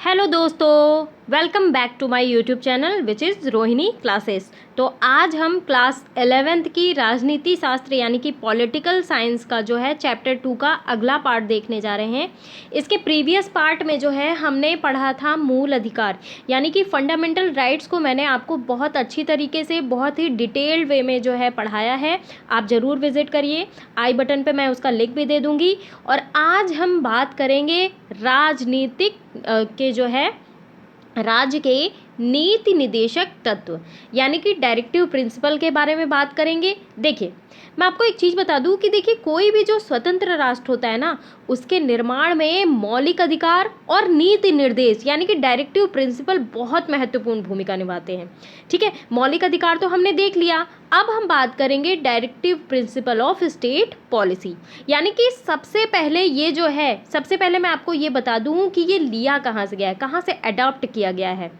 Hello दोस्तों, welcome back to my YouTube channel which is Rohini classes. तो आज हम क्लास 11th की राजनीति शास्त्र यानी कि पॉलिटिकल साइंस का जो है चैप्टर 2 का अगला पार्ट देखने जा रहे हैं। इसके प्रीवियस पार्ट में जो है हमने पढ़ा था मूल अधिकार यानी कि फंडामेंटल राइट्स को मैंने आपको बहुत अच्छी तरीके से बहुत ही डिटेल्ड वे में जो है पढ़ाया है। आप ज़रूर विजिट करिए, आई बटन पे मैं उसका लिंक भी दे दूँगी। और आज हम बात करेंगे राजनीतिक के जो है राज्य के नीति निदेशक तत्व यानी कि डायरेक्टिव प्रिंसिपल के बारे में बात करेंगे। देखिए, मैं आपको एक चीज़ बता दूं कि देखिए, कोई भी जो स्वतंत्र राष्ट्र होता है ना, उसके निर्माण में मौलिक अधिकार और नीति निर्देश यानी कि डायरेक्टिव प्रिंसिपल बहुत महत्वपूर्ण भूमिका निभाते हैं। ठीक है, मौलिक अधिकार तो हमने देख लिया। अब हम बात करेंगे directive principle of state policy यानी कि सबसे पहले मैं आपको ये बता दूं कि ये लिया कहाँ से गया है, कहाँ से अडॉप्ट किया गया है।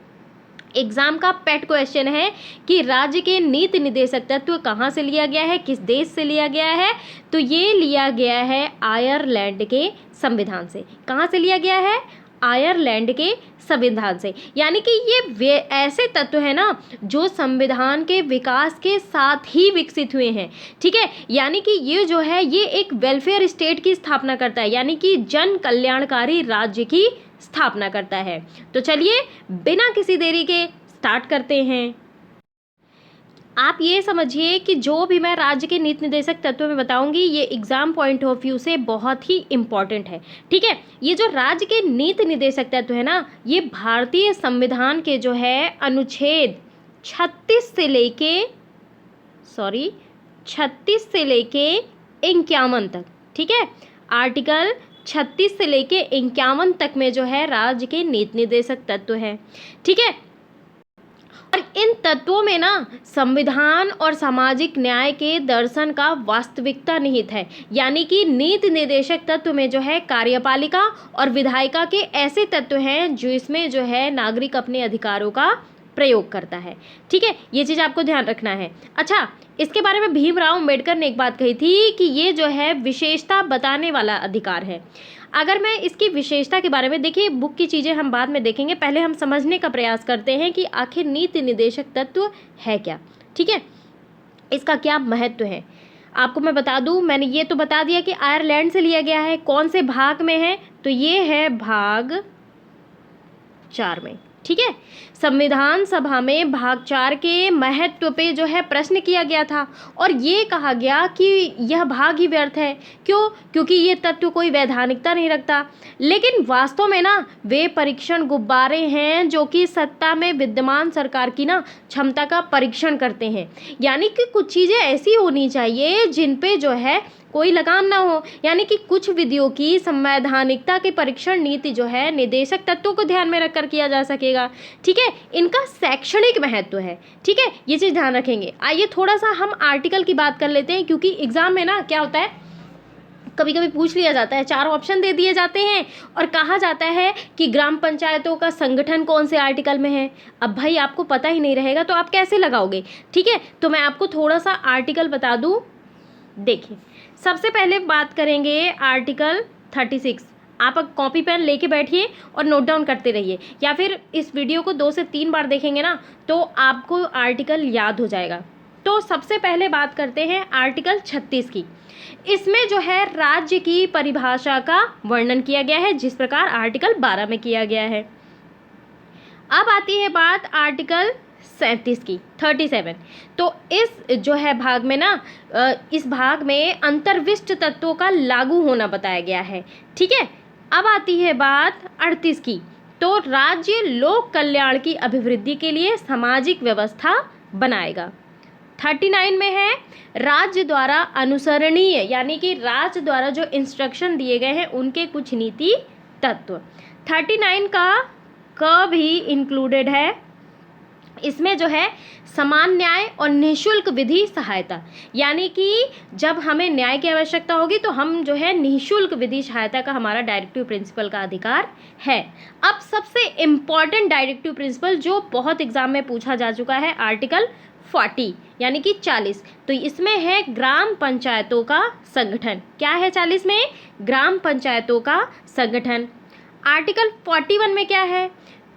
एग्जाम का पेट क्वेश्चन है कि राज्य के नीति निदेशक तत्व कहाँ से लिया गया है, किस देश से लिया गया है। तो ये लिया गया है आयरलैंड के संविधान से। कहाँ से लिया गया है? आयरलैंड के संविधान से। यानी कि ये वे ऐसे तत्व हैं ना जो संविधान के विकास के साथ ही विकसित हुए हैं। ठीक है, यानी कि ये जो है ये एक वेलफेयर स्टेट की स्थापना करता है यानी कि जन कल्याणकारी राज्य की स्थापना करता है। तो चलिए बिना किसी देरी के स्टार्ट करते हैं। आप ये समझिए कि जो भी मैं राज्य के नीति निर्देशक तत्व में बताऊंगी ये एग्जाम पॉइंट ऑफ व्यू से बहुत ही इम्पॉर्टेंट है। ठीक है, ये जो राज्य के नीति निर्देशक तत्व है ना, ये भारतीय संविधान के जो है अनुच्छेद 36 से लेके 51 तक। ठीक है, आर्टिकल 36 से लेके 51 तक में जो है राज्य के नीति निर्देशक तत्व है। ठीक है, और इन तत्वों में ना संविधान और सामाजिक न्याय के दर्शन का वास्तविकता निहित है। यानी कि नीति निर्देशक तत्व में जो है कार्यपालिका और विधायिका के ऐसे तत्व हैं जो इसमें जो है नागरिक अपने अधिकारों का प्रयोग करता है। ठीक है, ये चीज़ आपको ध्यान रखना है। अच्छा, इसके बारे में भीमराव अम्बेडकर ने एक बात कही थी कि ये जो है विशेषता बताने वाला अधिकार है। अगर मैं इसकी विशेषता के बारे में, देखिए बुक की चीज़ें हम बाद में देखेंगे, पहले हम समझने का प्रयास करते हैं कि आखिर नीति निर्देशक तत्व है क्या। ठीक है, इसका क्या महत्व है आपको मैं बता दूं। मैंने ये तो बता दिया कि आयरलैंड से लिया गया है। कौन से भाग में है? तो ये है भाग 4 में। ठीक है, संविधान सभा में भाग 4 के महत्व पे जो है प्रश्न किया गया था और ये कहा गया कि यह भाग ही व्यर्थ है। क्यों? क्योंकि ये तत्व कोई वैधानिकता नहीं रखता। लेकिन वास्तव में ना वे परीक्षण गुब्बारे हैं जो कि सत्ता में विद्यमान सरकार की ना क्षमता का परीक्षण करते हैं। यानी कि कुछ चीज़ें ऐसी होनी चाहिए जिन पे जो है कोई लगाम ना हो। यानी कि कुछ विधियों की संवैधानिकता के परीक्षण नीति जो है निदेशक तत्वों को ध्यान में रखकर किया जा सकेगा। ठीक है, इनका शैक्षणिक महत्व है। ठीक है, ये चीज़ ध्यान रखेंगे। आइए थोड़ा सा हम आर्टिकल की बात कर लेते हैं, क्योंकि एग्जाम में ना क्या होता है, कभी कभी पूछ लिया जाता है, 4 ऑप्शन दे दिए जाते हैं और कहा जाता है कि ग्राम पंचायतों का संगठन कौन से आर्टिकल में है। अब भाई आपको पता ही नहीं रहेगा तो आप कैसे लगाओगे। ठीक है, तो मैं आपको थोड़ा सा आर्टिकल बता दूं। देखिए, सबसे पहले बात करेंगे आर्टिकल 36। आप कॉपी पेन लेके बैठिए और नोट डाउन करते रहिए, या फिर इस वीडियो को 2 से 3 बार देखेंगे ना तो आपको आर्टिकल याद हो जाएगा। तो सबसे पहले बात करते हैं आर्टिकल 36 की। इसमें जो है राज्य की परिभाषा का वर्णन किया गया है, जिस प्रकार आर्टिकल 12 में किया गया है। अब आती है बात आर्टिकल 37 की, 37। तो इस जो है भाग में ना इस भाग में अंतर्विष्ट तत्वों का लागू होना बताया गया है। ठीक है, अब आती है बात 38 की। तो राज्य लोक कल्याण की अभिवृद्धि के लिए सामाजिक व्यवस्था बनाएगा। 39 में है राज्य द्वारा अनुसरणीय यानी कि राज्य द्वारा जो इंस्ट्रक्शन दिए गए हैं उनके कुछ नीति तत्व। 39 का भी इंक्लूडेड है। इसमें जो है समान न्याय और निःशुल्क विधि सहायता, यानी कि जब हमें न्याय की आवश्यकता होगी तो हम जो है निःशुल्क विधि सहायता का हमारा डायरेक्टिव प्रिंसिपल का अधिकार है। अब सबसे इम्पॉर्टेंट डायरेक्टिव प्रिंसिपल जो बहुत एग्जाम में पूछा जा चुका है, आर्टिकल 40 यानी कि 40। तो इसमें है ग्राम पंचायतों का संगठन। क्या है 40 में? ग्राम पंचायतों का संगठन। आर्टिकल 41 में क्या है,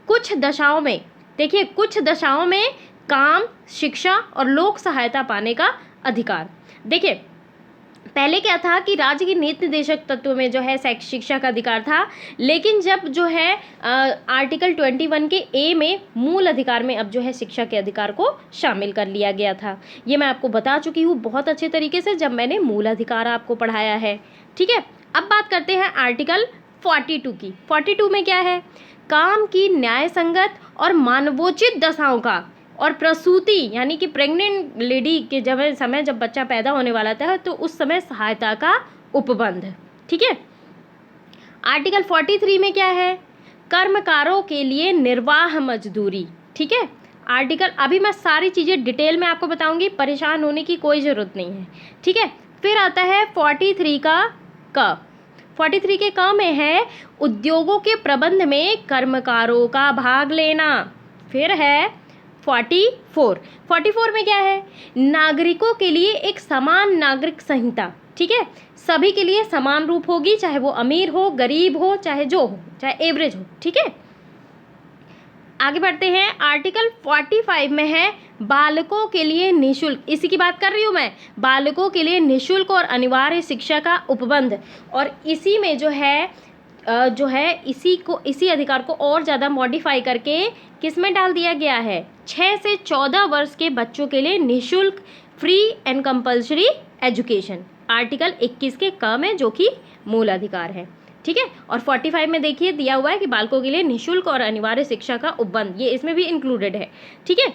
कुछ दशाओं में, देखिए कुछ दशाओं में काम, शिक्षा और लोक सहायता पाने का अधिकार। देखिए पहले क्या था कि राज्य की नीति निर्देशक तत्व में जो है शिक्षा का अधिकार था, लेकिन जब जो है आर्टिकल 21 के ए में मूल अधिकार में अब जो है शिक्षा के अधिकार को शामिल कर लिया गया था। ये मैं आपको बता चुकी हूँ बहुत अच्छे तरीके से जब मैंने मूल अधिकार आपको पढ़ाया है। ठीक है, अब बात करते हैं आर्टिकल 42 की। 42 में क्या है, काम की न्याय संगत और मानवोचित दशाओं का और प्रसूति यानी कि प्रेग्नेंट लेडी के समय जब बच्चा पैदा होने वाला था तो उस समय सहायता का उपबंध। ठीक है, आर्टिकल 43 में क्या है, कर्मकारों के लिए निर्वाह मजदूरी। ठीक है, आर्टिकल, अभी मैं सारी चीज़ें डिटेल में आपको बताऊंगी, परेशान होने की कोई ज़रूरत नहीं है। ठीक है, फिर आता है 43 का क। 43 के क में है उद्योगों के प्रबंध में कर्मकारों का भाग लेना। फिर है 44 में क्या है, नागरिकों के लिए एक समान नागरिक संहिता। ठीक है, सभी के लिए समान रूप होगी, चाहे वो अमीर हो, गरीब हो, चाहे जो हो, चाहे एवरेज हो। ठीक है, आगे बढ़ते हैं। आर्टिकल 45 में है बालकों के लिए निःशुल्क, इसी की बात कर रही हूँ मैं, बालकों के लिए निःशुल्क और अनिवार्य शिक्षा का उपबंध। और इसी में जो है इसी अधिकार को और ज़्यादा मॉडिफाई करके किस में डाल दिया गया है, 6 से 14 वर्ष के बच्चों के लिए निःशुल्क free and compulsory education. Article 21 के क में जो कि मूल अधिकार है। ठीक है, और 45 में देखिए दिया हुआ है कि बालकों के लिए निःशुल्क और अनिवार्य शिक्षा का उपबंध, ये इसमें भी इंक्लूडेड है। ठीक है,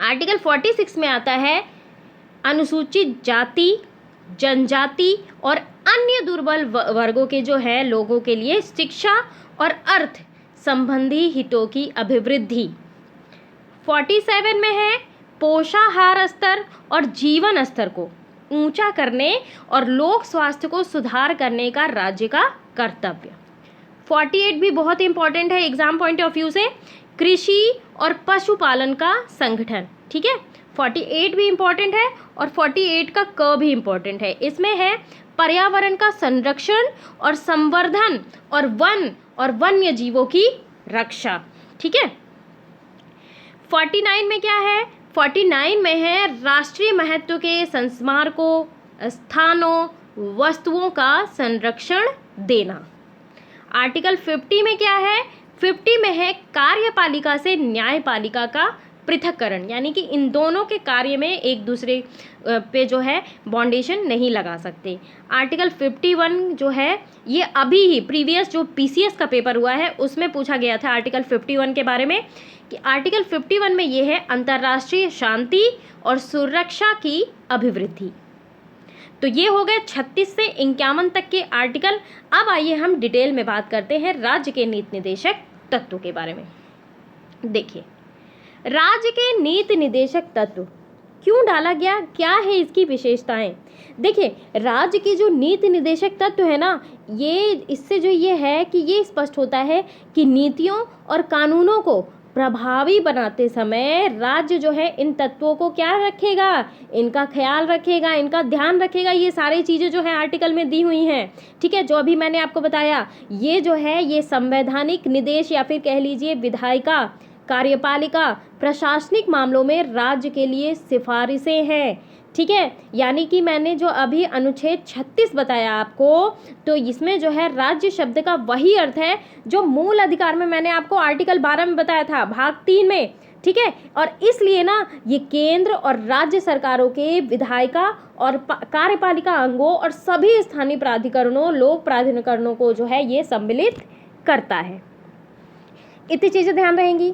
आर्टिकल 46 में आता है अनुसूचित जाति, जनजाति और अन्य दुर्बल वर्गों के जो है लोगों के लिए शिक्षा और अर्थ संबंधी हितों की अभिवृद्धि। 47 में है पोषाहार स्तर और जीवन स्तर को ऊंचा करने और लोक स्वास्थ्य को सुधार करने का राज्य का कर्तव्य। 48 भी बहुत इंपॉर्टेंट है एग्जाम पॉइंट ऑफ व्यू से, कृषि और पशुपालन का संगठन। ठीक है, 48 भी इंपॉर्टेंट है और 48 का क भी इंपॉर्टेंट है। इसमें है पर्यावरण का संरक्षण और संवर्धन और वन और वन्य जीवों की रक्षा। ठीक है, 49 में क्या है, 49 में है राष्ट्रीय महत्व के संस्मारकों, स्थानों, वस्तुओं का संरक्षण देना। आर्टिकल 50 में क्या है, 50 में है कार्यपालिका से न्यायपालिका का पृथक्करण, यानी कि इन दोनों के कार्य में एक दूसरे पे जो है बाउंडेशन नहीं लगा सकते। आर्टिकल 51 जो है ये अभी ही प्रीवियस जो पीसीएस का पेपर हुआ है उसमें पूछा गया था आर्टिकल 51 के बारे में, कि आर्टिकल 51 में ये है अंतर्राष्ट्रीय शांति और सुरक्षा की अभिवृद्धि। तो ये हो गए 36 से 51 तक के आर्टिकल। अब आइए हम डिटेल में बात करते हैं राज्य के नीति निर्देशक तत्व के बारे में। देखिए, राज्य के नीति निर्देशक तत्व क्यों डाला गया, क्या है इसकी विशेषताएं। देखिए, राज्य की जो नीति निर्देशक तत्व है ना, ये इससे जो ये है कि ये स्पष्ट होता है कि नीतियों और कानूनों को प्रभावी बनाते समय राज्य जो है इन तत्वों को क्या रखेगा, इनका ख्याल रखेगा, इनका ध्यान रखेगा। ये सारी चीज़ें जो है आर्टिकल में दी हुई हैं। ठीक है, जो अभी मैंने आपको बताया, ये जो है ये संवैधानिक निर्देश या फिर कह लीजिए विधायिका, कार्यपालिका, प्रशासनिक मामलों में राज्य के लिए सिफारिशें हैं। ठीक है, यानी कि मैंने जो अभी अनुच्छेद 36 बताया आपको, तो इसमें जो है राज्य शब्द का वही अर्थ है जो मूल अधिकार में मैंने आपको आर्टिकल 12 में बताया था भाग 3 में। ठीक है, और इसलिए ना ये केंद्र और राज्य सरकारों के विधायिका और कार्यपालिका अंगों और सभी स्थानीय प्राधिकरणों, लोक प्राधिकरणों को जो है ये सम्मिलित करता है। इतनी चीज़ें ध्यान रहेंगी।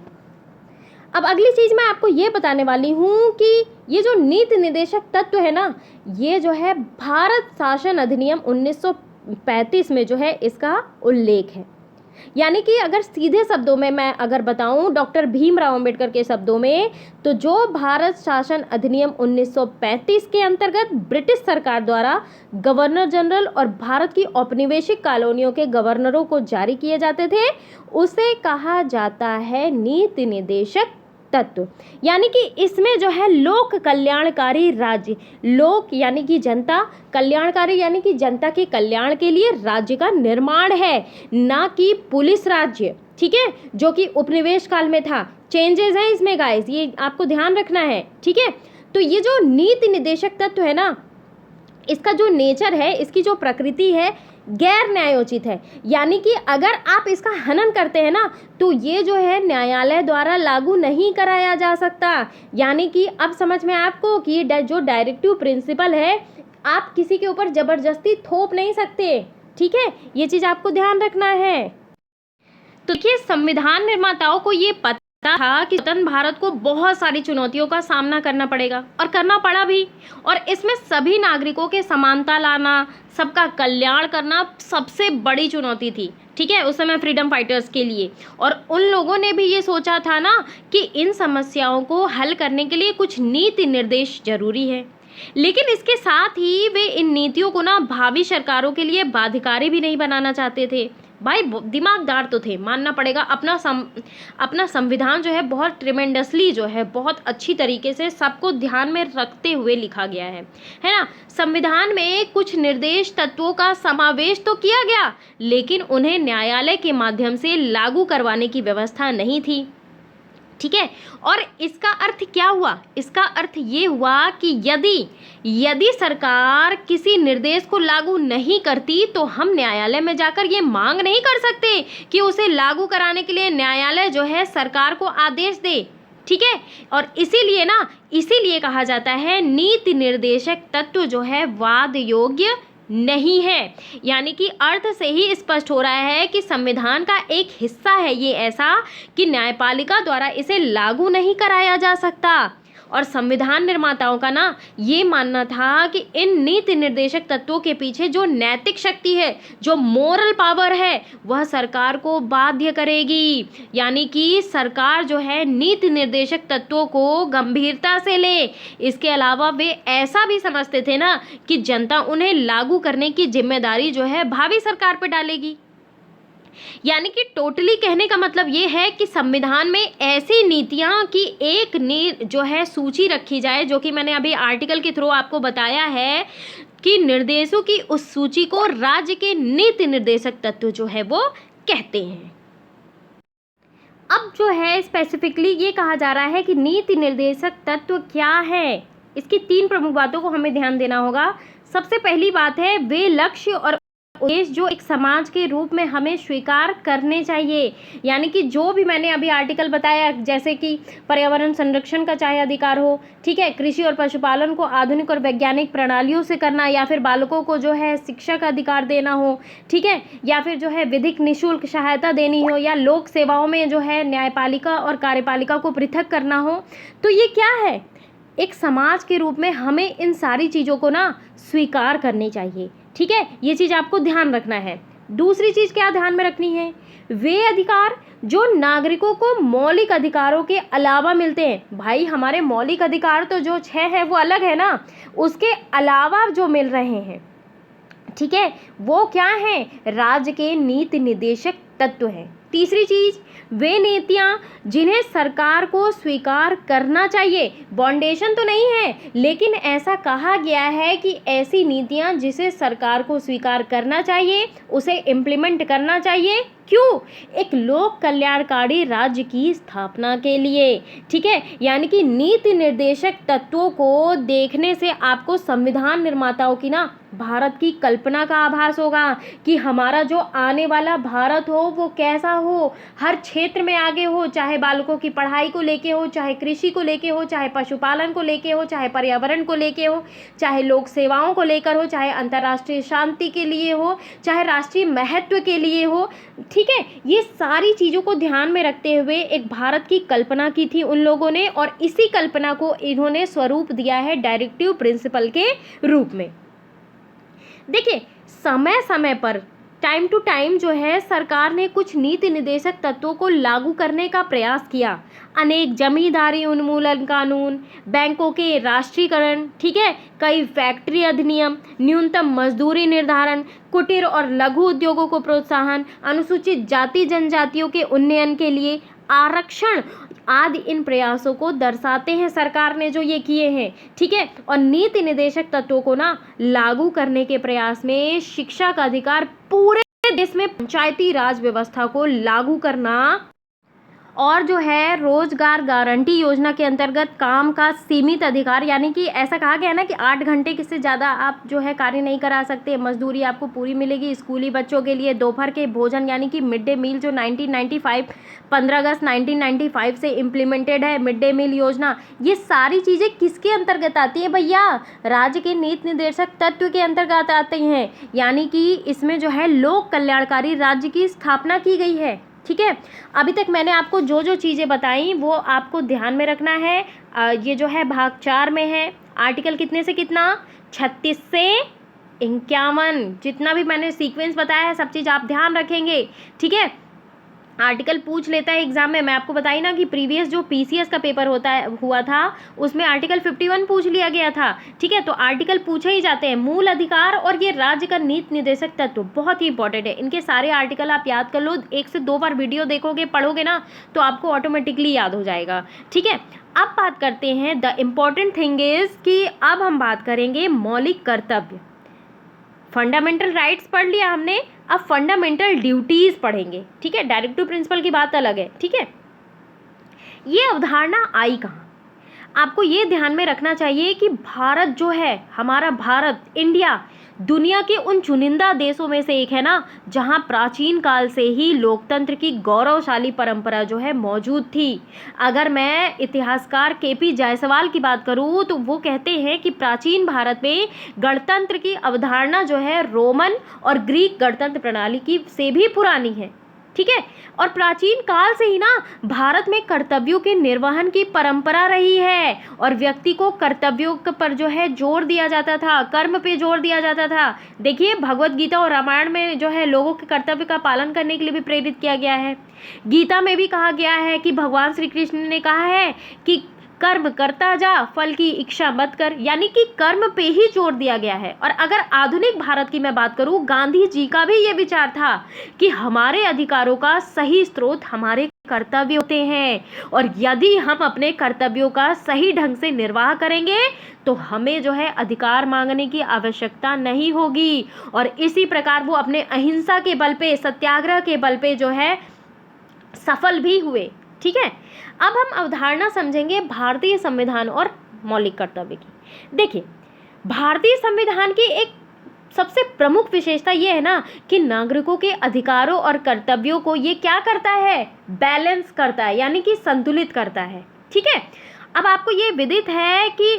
अब अगली चीज़ मैं आपको ये बताने वाली हूँ कि ये जो नीति निर्देशक तत्व है ना, ये जो है भारत शासन अधिनियम 1935 में जो है इसका उल्लेख है। यानी कि अगर सीधे शब्दों में मैं अगर बताऊं डॉक्टर भीमराव अंबेडकर के शब्दों में, तो जो भारत शासन अधिनियम 1935 के अंतर्गत ब्रिटिश सरकार द्वारा गवर्नर जनरल और भारत की औपनिवेशिक कॉलोनियों के गवर्नरों को जारी किए जाते थे, उसे कहा जाता है नीति निर्देशक तत्व, यानी कि इसमें जो है लोक कल्याणकारी राज्य, लोक यानी कि जनता, कल्याणकारी यानी कि जनता के कल्याण के लिए राज्य का निर्माण है, ना कि पुलिस राज्य, ठीक है, जो कि उपनिवेश काल में था। चेंजेस हैं इसमें गाइस, ये आपको ध्यान रखना है, ठीक है। तो ये जो नीति निर्देशक तत्व है ना, इसका जो नेचर है, इसकी जो प्रकृति है, गैर न्यायोचित है, यानी कि अगर आप इसका हनन करते हैं ना, तो ये जो है न्यायालय द्वारा लागू नहीं कराया जा सकता। यानी कि अब समझ में आपको कि ये जो डायरेक्टिव प्रिंसिपल है, आप किसी के ऊपर जबरदस्ती थोप नहीं सकते, ठीक है, ये चीज़ आपको ध्यान रखना है। तो देखिए, संविधान निर्माताओं को ये पता था कि स्वतंत्र भारत को बहुत सारी चुनौतियों का सामना करना पड़ेगा, और करना पड़ा भी, और इसमें सभी नागरिकों के समानता लाना, सबका कल्याण करना सबसे बड़ी चुनौती थी, ठीक है, उस समय फ्रीडम फाइटर्स के लिए। और उन लोगों ने भी ये सोचा था ना कि इन समस्याओं को हल करने के लिए कुछ नीति निर्देश जरूरी है, लेकिन इसके साथ ही वे इन नीतियों को ना भावी सरकारों के लिए बाध्यकारी भी नहीं बनाना चाहते थे। भाई दिमागदार तो थे, मानना पड़ेगा। अपना संविधान जो है बहुत ट्रिमेंडसली जो है, बहुत अच्छी तरीके से सबको ध्यान में रखते हुए लिखा गया है ना। संविधान में कुछ निर्देश तत्वों का समावेश तो किया गया, लेकिन उन्हें न्यायालय के माध्यम से लागू करवाने की व्यवस्था नहीं थी, ठीक है। और इसका अर्थ क्या हुआ? इसका अर्थ ये हुआ कि यदि सरकार किसी निर्देश को लागू नहीं करती, तो हम न्यायालय में जाकर ये मांग नहीं कर सकते कि उसे लागू कराने के लिए न्यायालय जो है सरकार को आदेश दे, ठीक है। और इसीलिए कहा जाता है नीति निर्देशक तत्व जो है वाद योग्य नहीं है। यानी कि अर्थ से ही स्पष्ट हो रहा है कि संविधान का एक हिस्सा है ये ऐसा कि न्यायपालिका द्वारा इसे लागू नहीं कराया जा सकता। और संविधान निर्माताओं का ना ये मानना था कि इन नीति निर्देशक तत्वों के पीछे जो नैतिक शक्ति है, जो मोरल पावर है, वह सरकार को बाध्य करेगी। यानी कि सरकार जो है नीति निर्देशक तत्वों को गंभीरता से ले। इसके अलावा वे ऐसा भी समझते थे ना कि जनता उन्हें लागू करने की जिम्मेदारी जो है भावी सरकार पर डालेगी। यानी कि टोटली कहने का मतलब ये है कि संविधान में ऐसी नीतियां की एक जो है सूची रखी जाए, जो कि मैंने अभी आर्टिकल के थ्रू आपको बताया है कि निर्देशों की उस सूची को राज्य के नीति निर्देशक तत्व जो है वो कहते हैं। अब जो है स्पेसिफिकली ये कहा जा रहा है कि नीति निर्देशक तत्व क्या है, इसकी 3 प्रमुख बातों को हमें ध्यान देना होगा। सबसे पहली बात है वे लक्ष्य और उद्देश्य जो एक समाज के रूप में हमें स्वीकार करने चाहिए। यानी कि जो भी मैंने अभी आर्टिकल बताया, जैसे कि पर्यावरण संरक्षण का चाहे अधिकार हो, ठीक है, कृषि और पशुपालन को आधुनिक और वैज्ञानिक प्रणालियों से करना, या फिर बालकों को जो है शिक्षा का अधिकार देना हो, ठीक है, या फिर जो है विधिक निःशुल्क सहायता देनी हो, या लोक सेवाओं में जो है न्यायपालिका और कार्यपालिका को पृथक करना हो, तो ये क्या है, एक समाज के रूप में हमें इन सारी चीज़ों को ना स्वीकार करनी चाहिए, ठीक है। ये चीज़ आपको ध्यान रखना है। दूसरी चीज़ क्या ध्यान में रखनी है, वे अधिकार जो नागरिकों को मौलिक अधिकारों के अलावा मिलते हैं। भाई हमारे मौलिक अधिकार तो जो 6 है वो अलग है ना, उसके अलावा जो मिल रहे हैं, ठीक है, वो क्या है, राज्य के नीति निर्देशक तत्व हैं। तीसरी चीज, वे नीतियां जिन्हें सरकार को स्वीकार करना चाहिए। बॉन्डेशन तो नहीं है, लेकिन ऐसा कहा गया है कि ऐसी नीतियां जिसे सरकार को स्वीकार करना चाहिए, उसे इम्प्लीमेंट करना चाहिए। क्यों? एक लोक कल्याणकारी राज्य की स्थापना के लिए, ठीक है। यानी कि नीति निर्देशक तत्वों को देखने से आपको संविधान निर्माताओं की ना भारत की कल्पना का आभास होगा कि हमारा जो आने वाला भारत हो वो कैसा हो, हर क्षेत्र में आगे हो, चाहे बालकों की पढ़ाई को लेके हो, चाहे कृषि को लेके हो, चाहे पशुपालन को लेके हो, चाहे पर्यावरण को लेके हो, चाहे लोक सेवाओं को लेकर हो, चाहे अंतर्राष्ट्रीय शांति के लिए हो, चाहे राष्ट्रीय महत्व के लिए हो, ठीक है। ये सारी चीज़ों को ध्यान में रखते हुए एक भारत की कल्पना की थी उन लोगों ने, और इसी कल्पना को इन्होंने स्वरूप दिया है डायरेक्टिव प्रिंसिपल के रूप में। देखिए, समय समय पर टाइम टू टाइम जो है सरकार ने कुछ नीति निर्देशक तत्वों को लागू करने का प्रयास किया। अनेक जमींदारी उन्मूलन कानून, बैंकों के राष्ट्रीयकरण, ठीक है, कई फैक्ट्री अधिनियम, न्यूनतम मजदूरी निर्धारण, कुटीर और लघु उद्योगों को प्रोत्साहन, अनुसूचित जाति जनजातियों के उन्नयन के लिए आरक्षण आदि इन प्रयासों को दर्शाते हैं सरकार ने जो ये किए हैं, ठीक है। और नीति निर्देशक तत्वों को ना लागू करने के प्रयास में शिक्षा का अधिकार पूरे देश में पंचायती राज व्यवस्था को लागू करना और जो है रोजगार गारंटी योजना के अंतर्गत काम का सीमित अधिकार, यानी कि ऐसा कहा गया है ना कि 8 घंटे से ज़्यादा आप जो है कार्य नहीं करा सकते, मजदूरी आपको पूरी मिलेगी। स्कूली बच्चों के लिए दोपहर के भोजन यानी कि मिड डे मील जो 15 अगस्त 1995 से इम्प्लीमेंटेड है मिड डे मील योजना। ये सारी चीज़ें किसके अंतर्गत आती है भैया? राज्य के नीति निर्देशक तत्व के अंतर्गत आती हैं, यानी कि इसमें जो है लोक कल्याणकारी राज्य की स्थापना की गई है, ठीक है। अभी तक मैंने आपको जो जो चीज़ें बताई वो आपको ध्यान में रखना है। ये जो है भाग 4 में है, आर्टिकल कितने से कितना, 36 से 51, जितना भी मैंने सीक्वेंस बताया है सब चीज़ आप ध्यान रखेंगे, ठीक है। आर्टिकल पूछ लेता है एग्जाम में, मैं आपको बताई ना कि प्रीवियस जो पीसीएस का पेपर हुआ था उसमें आर्टिकल 51 पूछ लिया गया था, ठीक है। तो आर्टिकल पूछे ही जाते हैं। मूल अधिकार और ये राज्य का नीति निर्देशक तत्व बहुत ही इंपॉर्टेंट है, इनके सारे आर्टिकल आप याद कर लो, 1 से 2 बार वीडियो देखोगे पढ़ोगे ना तो आपको ऑटोमेटिकली याद हो जाएगा, ठीक है। अब बात करते हैं, द इम्पॉर्टेंट थिंग इज कि अब हम बात करेंगे मौलिक कर्तव्य। फंडामेंटल राइट्स पढ़ लिया हमने, अब फंडामेंटल ड्यूटीज पढ़ेंगे, ठीक है। डायरेक्टिव प्रिंसिपल की बात अलग है, ठीक है। ये अवधारणा आई कहाँ? आपको ये ध्यान में रखना चाहिए कि भारत जो है, हमारा भारत, इंडिया, दुनिया के उन चुनिंदा देशों में से एक है ना जहाँ प्राचीन काल से ही लोकतंत्र की गौरवशाली परंपरा जो है मौजूद थी। अगर मैं इतिहासकार केपी जायसवाल की बात करूँ तो वो कहते हैं कि प्राचीन भारत में गणतंत्र की अवधारणा जो है रोमन और ग्रीक गणतंत्र प्रणाली की से भी पुरानी है, ठीक है। और प्राचीन काल से ही ना भारत में कर्तव्यों के निर्वहन की परंपरा रही है और व्यक्ति को कर्तव्यों पर जो है जोर दिया जाता था, कर्म पे जोर दिया जाता था। देखिए भगवत गीता और रामायण में जो है लोगों के कर्तव्य का पालन करने के लिए भी प्रेरित किया गया है। गीता में भी कहा गया है कि भगवान श्री कृष्ण ने कहा है कि कर्म करता जा, फल की इच्छा मत कर, यानी कि कर्म पे ही जोर दिया गया है। और अगर आधुनिक भारत की मैं बात करूं, गांधी जी का भी ये विचार था कि हमारे अधिकारों का सही स्रोत हमारे कर्तव्य होते हैं और यदि हम अपने कर्तव्यों का सही ढंग से निर्वाह करेंगे तो हमें जो है अधिकार मांगने की आवश्यकता नहीं होगी। और इसी प्रकार वो अपने अहिंसा के बल पे, सत्याग्रह के बल पे जो है सफल भी हुए, ठीक है। अब हम अवधारणा समझेंगे भारतीय संविधान और मौलिक कर्तव्य की। देखिए भारतीय संविधान की एक सबसे प्रमुख विशेषता ये है ना कि नागरिकों के अधिकारों और कर्तव्यों को ये क्या करता है, बैलेंस करता है, यानी कि संतुलित करता है, ठीक है। अब आपको ये विदित है कि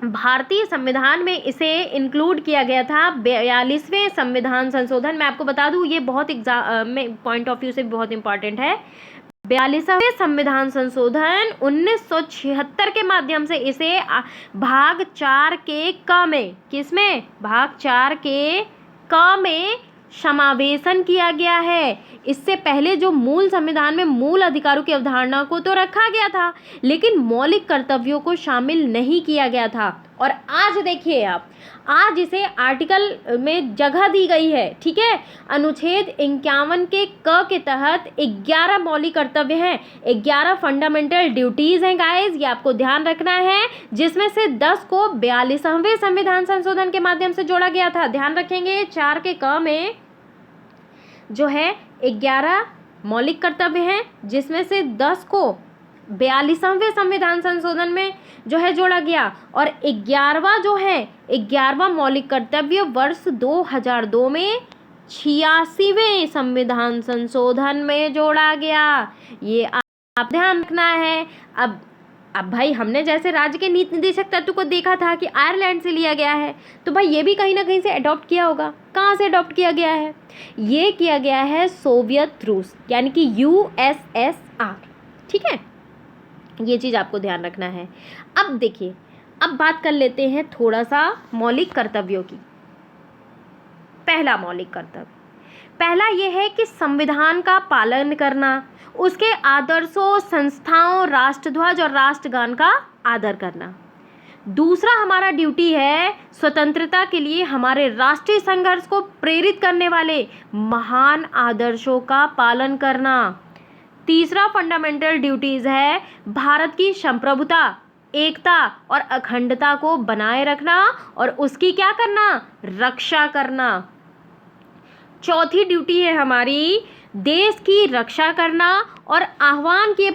भारतीय संविधान में इसे इंक्लूड किया गया था 42वें संविधान संशोधन। मैं आपको बता दूं ये बहुत एग्जाम में पॉइंट ऑफ व्यू से बहुत इंपॉर्टेंट है। 42वें संविधान संशोधन 1976 के माध्यम से इसे भाग 4 के क में, किसमें, भाग 4 के क में समावेशन किया गया है। इससे पहले जो मूल संविधान में मूल अधिकारों की अवधारणा को तो रखा गया था लेकिन मौलिक कर्तव्यों को शामिल नहीं किया गया था। और आज देखिए आप, आज इसे आर्टिकल में जगह दी गई है, ठीक है। अनुच्छेद 51 के क के तहत 11 मौलिक कर्तव्य हैं, 11 फंडामेंटल ड्यूटीज हैं गाइस, ये आपको ध्यान रखना है, जिसमें से 10 को 42वें संविधान संशोधन के माध्यम से जोड़ा गया था। ध्यान रखेंगे 4 के क में जो है 11 मौलिक कर्तव्य हैं जिसमें से 10 को 42वें संविधान संशोधन में जो है जोड़ा गया और 11वां जो है 11वां मौलिक कर्तव्य वर्ष 2002 में 86वें संविधान संशोधन में जोड़ा गया। ये आप ध्यान रखना है। अब भाई हमने जैसे राज्य के नीति निर्देशक तत्व को देखा था कि आयरलैंड से लिया गया है, तो भाई ये भी कहीं ना कहीं से अडॉप्ट किया होगा। कहाँ से अडॉप्ट किया गया है? ये किया गया है सोवियत रूस यानी कि USSR, ठीक है। ये चीज़ आपको ध्यान रखना है। अब देखिए, अब बात कर लेते हैं थोड़ा सा मौलिक कर्तव्यों की। पहला मौलिक कर्तव्य, पहला ये है कि संविधान का पालन करना, उसके आदर्शों, संस्थाओं, राष्ट्रध्वज और राष्ट्रगान का आदर करना। दूसरा हमारा ड्यूटी है स्वतंत्रता के लिए हमारे राष्ट्रीय संघर्ष को प्रेरित करने वाले महान आदर्शों का पालन करना। तीसरा फंडामेंटल ड्यूटीज है भारत की संप्रभुता, एकता और अखंडता को बनाए रखना और उसकी क्या करना, रक्षा करना। चौथी ड्यूटी है हमारी देश की रक्षा करना और आह्वान किए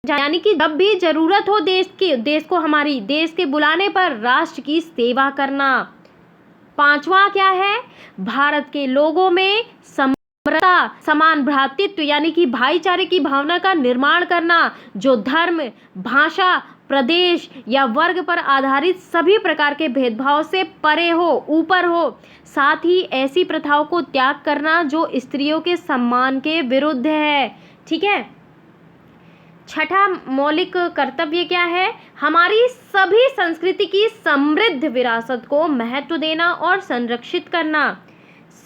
यानी कि जब भी जरूरत हो देश को हमारी देश के बुलाने पर राष्ट्र की सेवा करना। पांचवा क्या है, भारत के लोगों में समरसता, समान भ्रातृत्व यानी कि भाईचारे की भावना का निर्माण करना, जो धर्म, भाषा, प्रदेश या वर्ग पर आधारित सभी प्रकार के भेदभाव से परे हो, ऊपर हो। साथ ही ऐसी प्रथाओं को त्याग करना जो स्त्रियों के सम्मान के विरुद्ध है। ठीक है। छठा मौलिक कर्तव्य क्या है, हमारी सभी संस्कृति की समृद्ध विरासत को महत्व देना और संरक्षित करना।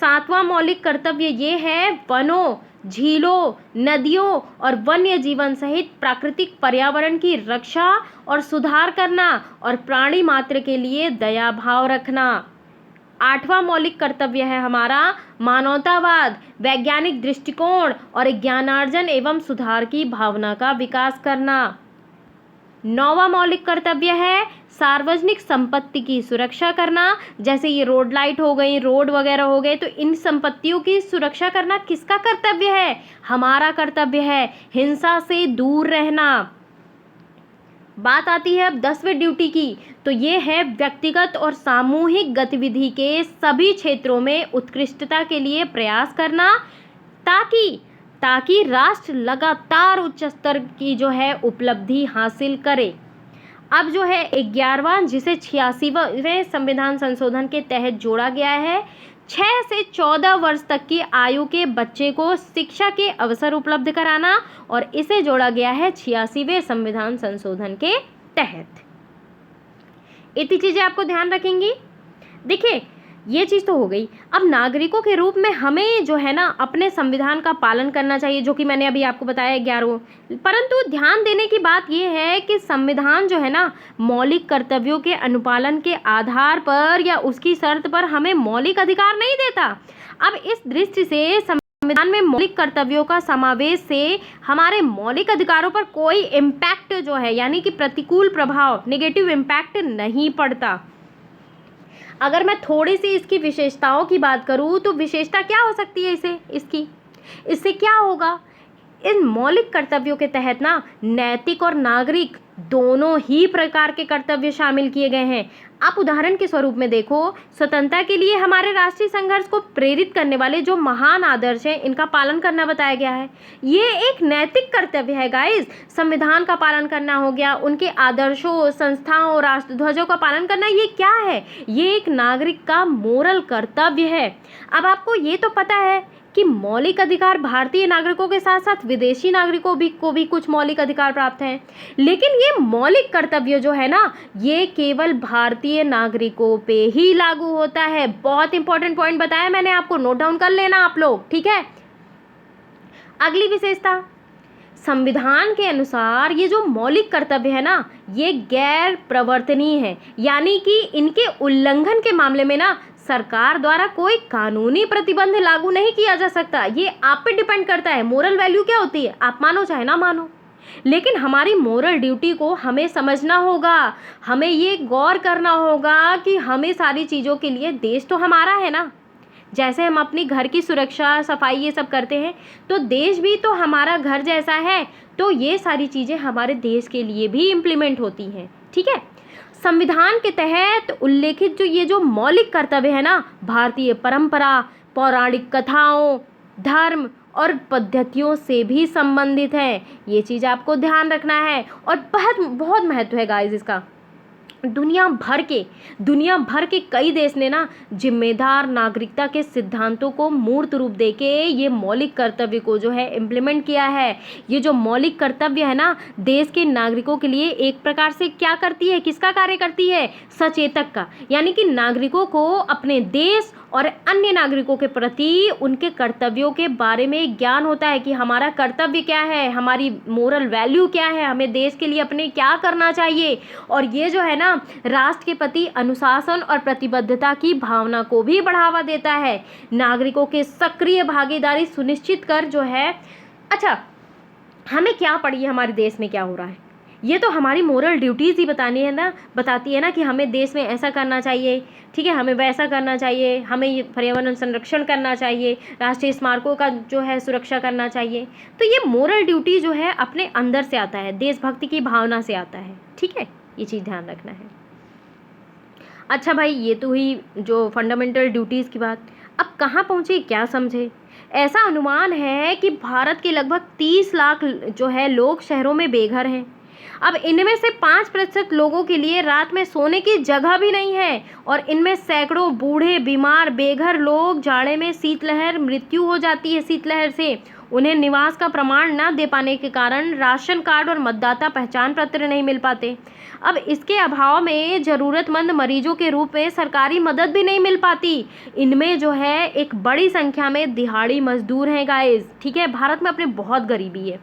सातवां मौलिक कर्तव्य ये है वनों, झीलों, नदियों और वन्य जीवन सहित प्राकृतिक पर्यावरण की रक्षा और सुधार करना और प्राणी मात्र के लिए दया भाव रखना। आठवां मौलिक कर्तव्य है हमारा मानवतावाद, वैज्ञानिक दृष्टिकोण और ज्ञानार्जन एवं सुधार की भावना का विकास करना। नौवां मौलिक कर्तव्य है सार्वजनिक संपत्ति की सुरक्षा करना, जैसे ये रोड लाइट हो गई, रोड वगैरह हो गए, तो इन संपत्तियों की सुरक्षा करना किसका कर्तव्य है, हमारा कर्तव्य है। हिंसा से दूर रहना। बात आती है अब 10वीं ड्यूटी की, तो ये है व्यक्तिगत और सामूहिक गतिविधि के सभी क्षेत्रों में उत्कृष्टता के लिए प्रयास करना, ताकि राष्ट्र लगातार उच्च स्तर की जो है उपलब्धि हासिल करे। अब जो है 11वां, जिसे 86वें संविधान संशोधन के तहत जोड़ा गया है, 6 से 14 वर्ष तक की आयु के बच्चे को शिक्षा के अवसर उपलब्ध कराना, और इसे जोड़ा गया है 86वें संविधान संशोधन के तहत। इतनी चीजें आपको ध्यान रखेंगी। देखिए ये चीज़ तो हो गई। अब नागरिकों के रूप में हमें जो है ना अपने संविधान का पालन करना चाहिए, जो कि मैंने अभी आपको बताया 11। परंतु ध्यान देने की बात यह है कि संविधान जो है ना मौलिक कर्तव्यों के अनुपालन के आधार पर या उसकी शर्त पर हमें मौलिक अधिकार नहीं देता। अब इस दृष्टि से संविधान में मौलिक कर्तव्यों का समावेश से हमारे मौलिक अधिकारों पर कोई इम्पैक्ट जो है यानी कि प्रतिकूल प्रभाव, नेगेटिव इम्पैक्ट नहीं पड़ता। अगर मैं थोड़ी सी इसकी विशेषताओं की बात करूँ तो विशेषता क्या हो सकती है इससे क्या होगा, इन मौलिक कर्तव्यों के तहत ना नैतिक और नागरिक दोनों ही प्रकार के कर्तव्य शामिल किए गए हैं। आप उदाहरण के स्वरूप में देखो, स्वतंत्रता के लिए हमारे राष्ट्रीय संघर्ष को प्रेरित करने वाले जो महान आदर्श हैं, इनका पालन करना बताया गया है। ये एक नैतिक कर्तव्य है गाइस। संविधान का पालन करना हो गया, उनके आदर्शों, संस्थाओं, राष्ट्रध्वजों का पालन करना, ये क्या है, ये एक नागरिक का मोरल कर्तव्य है। अब आपको ये तो पता है कि मौलिक अधिकार भारतीय नागरिकों के साथ साथ विदेशी नागरिकों को भी कुछ मौलिक अधिकार प्राप्त हैं, लेकिन ये मौलिक कर्तव्य जो है ना ये केवल भारतीय नागरिकों पे ही लागू होता है। बहुत इंपॉर्टेंट पॉइंट बताया मैंने आपको, नोट डाउन कर लेना आप लोग, ठीक है। अगली विशेषता, संविधान के अनुसार ये जो मौलिक कर्तव्य है ना ये गैर प्रवर्तनीय है, यानी कि इनके उल्लंघन के मामले में ना सरकार द्वारा कोई कानूनी प्रतिबंध लागू नहीं किया जा सकता। ये आप पे डिपेंड करता है। मोरल वैल्यू क्या होती है, आप मानो चाहे ना मानो, लेकिन हमारी मोरल ड्यूटी को हमें समझना होगा। हमें ये गौर करना होगा कि हमें सारी चीज़ों के लिए, देश तो हमारा है ना, जैसे हम अपनी घर की सुरक्षा, सफाई ये सब करते हैं, तो देश भी तो हमारा घर जैसा है। तो ये सारी चीज़ें हमारे देश के लिए भी इम्प्लीमेंट होती हैं, ठीक है। संविधान के तहत उल्लेखित जो ये जो मौलिक कर्तव्य है ना भारतीय परंपरा, पौराणिक कथाओं, धर्म और पद्धतियों से भी संबंधित है। ये चीज़ आपको ध्यान रखना है और बहुत महत्व है गाइस इसका। दुनिया भर के कई देश ने ना जिम्मेदार नागरिकता के सिद्धांतों को मूर्त रूप देके ये मौलिक कर्तव्य को जो है इम्प्लीमेंट किया है। ये जो मौलिक कर्तव्य है ना देश के नागरिकों के लिए एक प्रकार से क्या करती है, किसका कार्य करती है, सचेतक का, यानी कि नागरिकों को अपने देश और अन्य नागरिकों के प्रति उनके कर्तव्यों के बारे में ज्ञान होता है कि हमारा कर्तव्य क्या है, हमारी मोरल वैल्यू क्या है, हमें देश के लिए अपने क्या करना चाहिए। और ये जो है ना राष्ट्र के प्रति अनुशासन और प्रतिबद्धता की भावना को भी बढ़ावा देता है। नागरिकों के सक्रिय भागीदारी सुनिश्चित कर जो है, अच्छा हमें क्या पड़ी है, हमारे देश में क्या हो रहा है, ये तो हमारी मोरल ड्यूटीज़ ही बताती है ना कि हमें देश में ऐसा करना चाहिए, ठीक है, हमें वैसा करना चाहिए, हमें ये पर्यावरण संरक्षण करना चाहिए, राष्ट्रीय स्मारकों का जो है सुरक्षा करना चाहिए। तो ये मोरल ड्यूटी जो है अपने अंदर से आता है, देशभक्ति की भावना से आता है, ठीक है, ये चीज़ ध्यान रखना है। अच्छा भाई, ये तो हुई जो फंडामेंटल ड्यूटीज़ की बात। अब कहाँ पहुँचे, क्या समझे? ऐसा अनुमान है कि भारत के लगभग 30 लाख जो है लोग शहरों में बेघर हैं। अब इनमें से 5% लोगों के लिए रात में सोने की जगह भी नहीं है, और इनमें सैकड़ों बूढ़े, बीमार, बेघर लोग, जाड़े में शीतलहर, मृत्यु हो जाती है शीतलहर से। उन्हें निवास का प्रमाण न दे पाने के कारण राशन कार्ड और मतदाता पहचान पत्र नहीं मिल पाते। अब इसके अभाव में ज़रूरतमंद मरीजों के रूप में सरकारी मदद भी नहीं मिल पाती। इनमें जो है एक बड़ी संख्या में दिहाड़ी मजदूर हैं गाइस, ठीक है। भारत में अपने बहुत गरीबी है,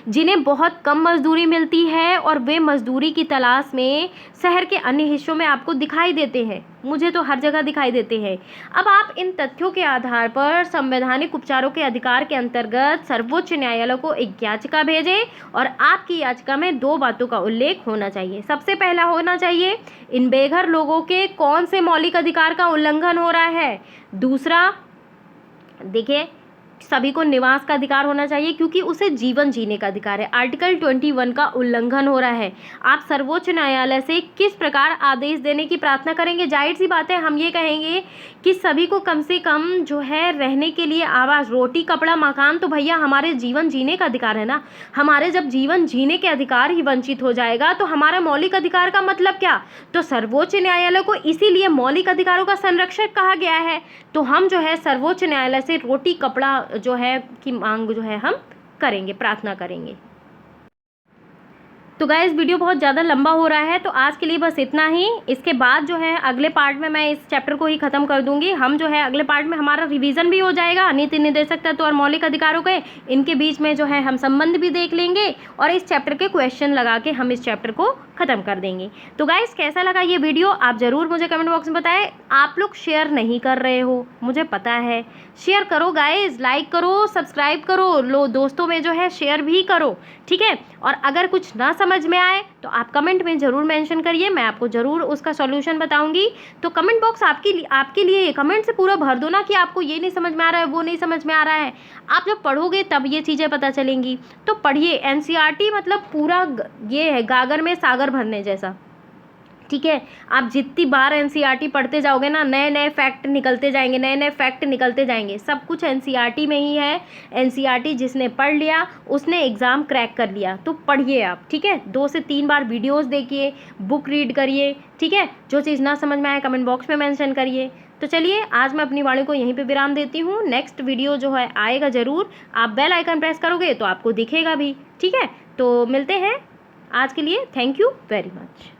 जिन्हें बहुत कम मजदूरी मिलती है, और वे मजदूरी की तलाश में शहर के अन्य हिस्सों में आपको दिखाई देते हैं। मुझे तो हर जगह दिखाई देते हैं। अब आप इन तथ्यों के आधार पर संवैधानिक उपचारों के अधिकार के अंतर्गत सर्वोच्च न्यायालय को एक याचिका भेजें, और आपकी याचिका में 2 बातों का उल्लेख होना चाहिए। सबसे पहला होना चाहिए, इन बेघर लोगों के कौन से मौलिक अधिकार का उल्लंघन हो रहा है। दूसरा, देखिए, सभी को निवास का अधिकार होना चाहिए, क्योंकि उसे जीवन जीने का अधिकार है। आर्टिकल 21 का उल्लंघन हो रहा है। आप सर्वोच्च न्यायालय से किस प्रकार आदेश देने की प्रार्थना करेंगे? जाहिर सी बात है, हम ये कहेंगे कि सभी को कम से कम जो है रहने के लिए आवास, रोटी, कपड़ा, मकान, तो भैया हमारे जीवन जीने का अधिकार है ना। हमारे जब जीवन जीने के अधिकार ही वंचित हो जाएगा तो हमारा मौलिक अधिकार का मतलब क्या? तो सर्वोच्च न्यायालय को इसीलिए मौलिक अधिकारों का संरक्षक कहा गया है। तो हम जो है सर्वोच्च न्यायालय से रोटी, कपड़ा जो है की मांग जो है हम करेंगे, प्रार्थना करेंगे। तो गाइस, वीडियो बहुत ज़्यादा लंबा हो रहा है, तो आज के लिए बस इतना ही। इसके बाद जो है अगले पार्ट में मैं इस चैप्टर को ही ख़त्म कर दूंगी। हम जो है अगले पार्ट में हमारा रिवीजन भी हो जाएगा, नीति निर्देशक तत्व और मौलिक अधिकारों के, इनके बीच में जो है हम संबंध भी देख लेंगे, और इस चैप्टर के क्वेश्चन लगा के हम इस चैप्टर को ख़त्म कर देंगे। तो गाइस, कैसा लगा ये वीडियो आप ज़रूर मुझे कमेंट बॉक्स में बताएं। आप लोग शेयर नहीं कर रहे हो, मुझे पता है। शेयर करो गाइस, लाइक करो, सब्सक्राइब करो, लो दोस्तों में जो है शेयर भी करो, ठीक है। और अगर कुछ ना समझ में आए तो आप कमेंट में ज़रूर मेंशन करिए, मैं आपको ज़रूर उसका सॉल्यूशन बताऊंगी। तो कमेंट बॉक्स आपके लिए कमेंट से पूरा भर दो ना, कि आपको ये नहीं समझ में आ रहा है, वो नहीं समझ में आ रहा है। आप जब पढ़ोगे तब ये चीज़ें पता चलेंगी। तो पढ़िए, एनसीईआरटी मतलब पूरा ये है गागर में सागर भरने जैसा, ठीक है। आप जितनी बार एनसीईआरटी पढ़ते जाओगे ना, नए नए फैक्ट निकलते जाएंगे, नए नए फैक्ट निकलते जाएंगे। सब कुछ एनसीईआरटी में ही है। एनसीईआरटी जिसने पढ़ लिया उसने एग्ज़ाम क्रैक कर लिया। तो पढ़िए आप, ठीक है। 2 से 3 बार वीडियोस देखिए, बुक रीड करिए, ठीक है। जो चीज़ ना समझ में आए कमेंट बॉक्स में मेंशन करिए। तो चलिए, आज मैं अपनी वाणी को यहीं पे विराम देती हूँ। नेक्स्ट वीडियो जो है आएगा ज़रूर। आप बेल आइकन प्रेस करोगे तो आपको दिखेगा भी, ठीक है। तो मिलते हैं। आज के लिए थैंक यू वेरी मच।